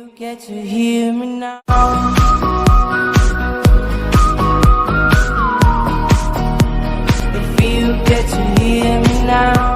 you get to hear me now. If you get to hear me now.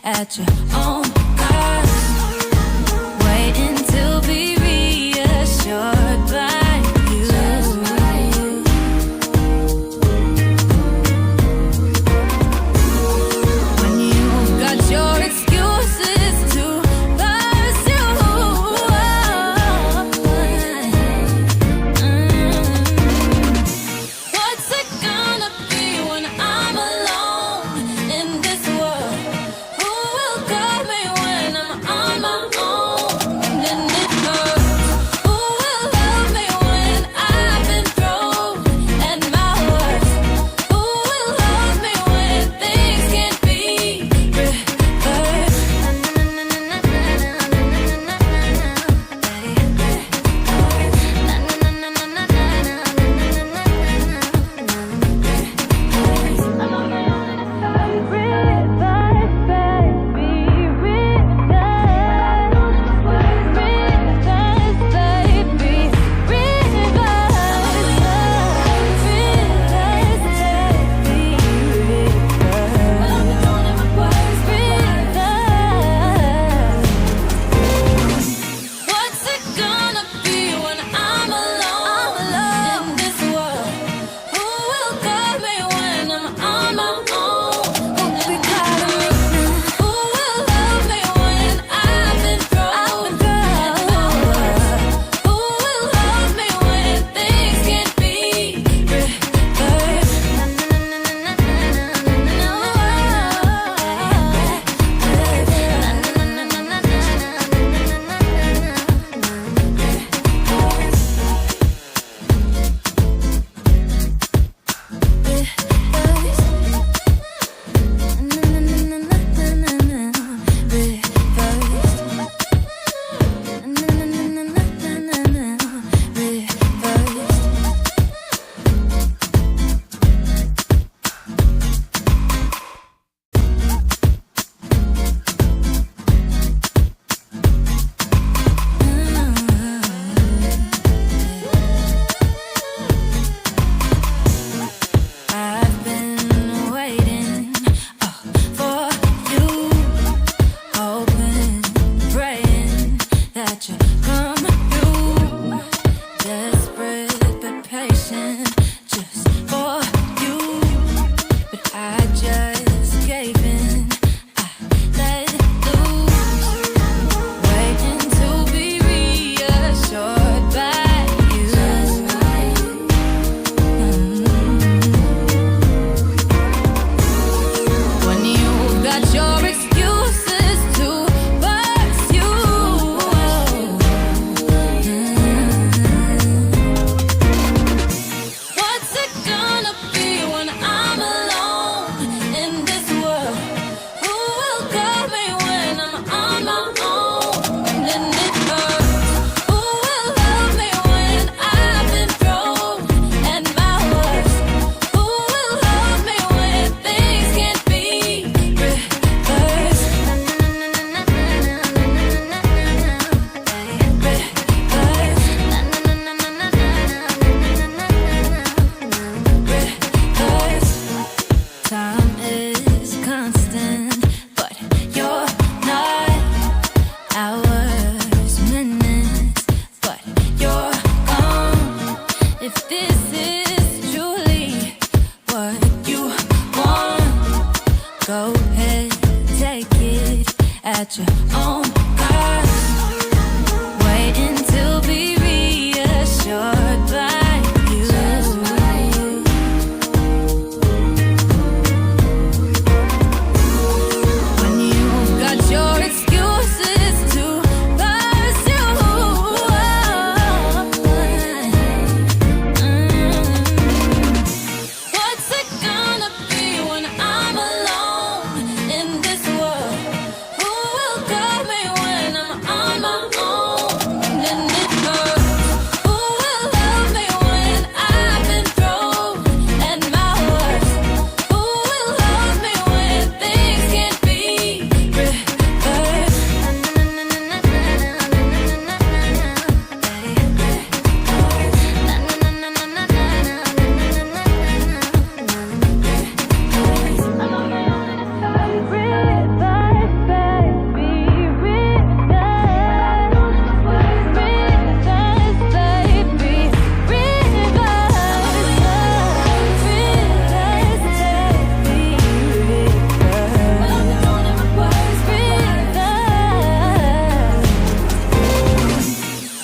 At your own cost, waiting to be reassured by you. When you've got your excuses to pursue, what's it gonna be when I'm alone in this world? at your own cost. Waiting to be reassured by you. When you've got your excuses to pursue. What's it gonna be when I'm alone in this world? Who will call me when I'm on my own and it hurts? Who will love me when I've been thrown at my worst? Who will love me when things can't be reversed?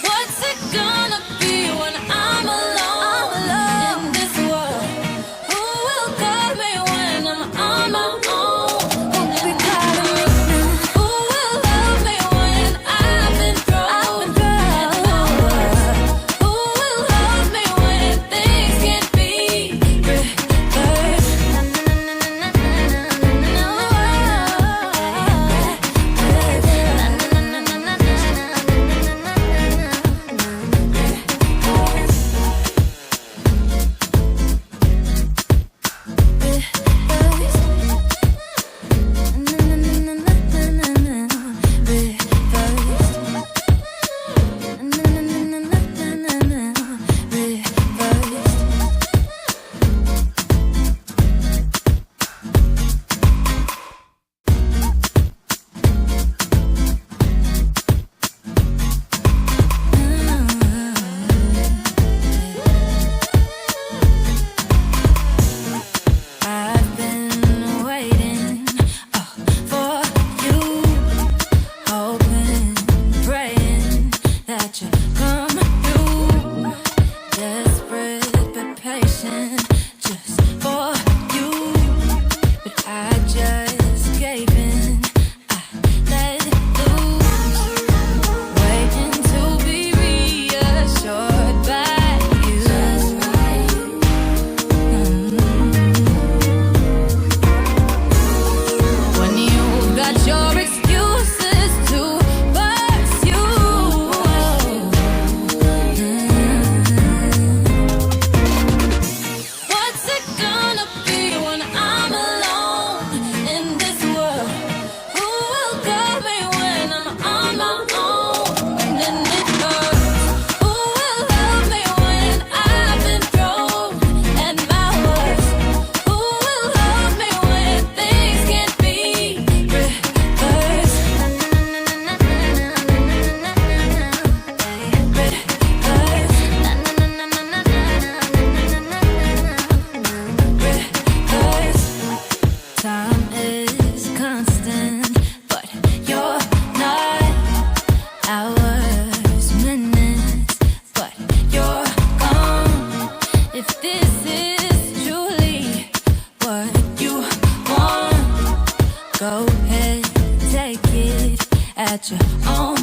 What's it gonna be when I'm alone in this world? Who will call me when I'm on my own? Who will love me when I've been thrown at my worst? Who will love me when things can't be I've been waiting for you, hoping, praying that you come through. Desperate but patient, just for you. But I just gave in, I let loose, waiting to be reassured by you. When you've got your excuses to pursue. What's it gonna be when I'm alone in this world? Who will call me when I'm on my own and it hurts? Who will love me when I've been thrown at my worst? Who will love me when things can't be reversed? Time is constant, but you're not. Hours, minutes, but you're gone. If this is truly what you want, go ahead, take it at your own